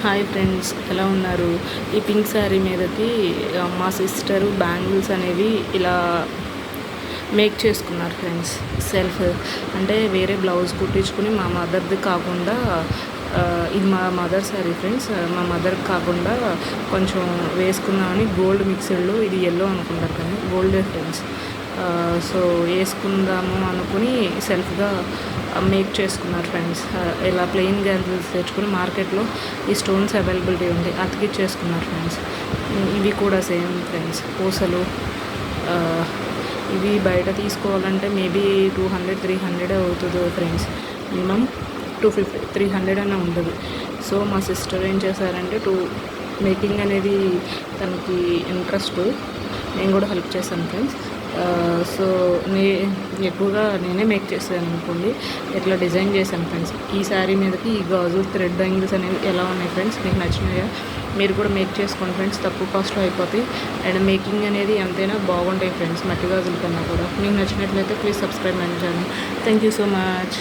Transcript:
Hi friends, ఎలా ఉన్నారు? ఈ పింక్ శారీ మీదకి మా సిస్టరు బ్యాంగిల్స్ అనేవి ఇలా మేక్ చేసుకున్నారు ఫ్రెండ్స్. సెల్ఫ్ అంటే వేరే బ్లౌజ్ కుట్టించుకుని మా మదర్ది కాకుండా ఇది మా మదర్ శారీ ఫ్రెండ్స్. మా మదర్కి కాకుండా కొంచెం వేసుకుందామని గోల్డ్ మిక్స్డ్లో, ఇది ఎల్లో అనుకుంటారు కానీ గోల్డే ఫ్రెండ్స్. సో వేసుకుందాము అనుకుని సెల్ఫ్గా మేక్ చేసుకున్నారు ఫ్రెండ్స్. ఇలా ప్లెయిన్ గ్యాన్సిల్స్ తెచ్చుకుని మార్కెట్లో ఈ స్టోన్స్ అవైలబిలిటీ ఉంది, అతికిచ్చేసుకున్నారు ఫ్రెండ్స్. ఇవి కూడా సేమ్ ఫ్రెండ్స్, పూసలు. ఇవి బయట తీసుకోవాలంటే మేబీ 200-300 అవుతుంది ఫ్రెండ్స్. మినిమం 250-300 అన్న ఉంటుంది. సో మా సిస్టర్ ఏం చేశారంటే మేకింగ్ అనేది తనకి ఇంట్రెస్ట్, నేను కూడా హెల్ప్ చేశాను ఫ్రెండ్స్. సో ఎక్కువగా నేనే మేక్ చేశాను అనుకోండి. ఇట్లా డిజైన్ చేశాను ఫ్రెండ్స్. ఈ శారీ మీదకి ఈ గాజు థ్రెడ్ బ్యాంగిల్స్ అనేవి ఎలా ఉన్నాయి ఫ్రెండ్స్, మీకు నచ్చినాయా? మీరు కూడా మేక్ చేసుకోండి ఫ్రెండ్స్, తక్కువ కాస్ట్లో అయిపోతాయి. అండ్ మేకింగ్ అనేది ఎంతైనా బాగుంటాయి ఫ్రెండ్స్, మట్టి గాజుల కన్నా కూడా. మీకు నచ్చినట్లయితే please subscribe my channel. Thank you so much.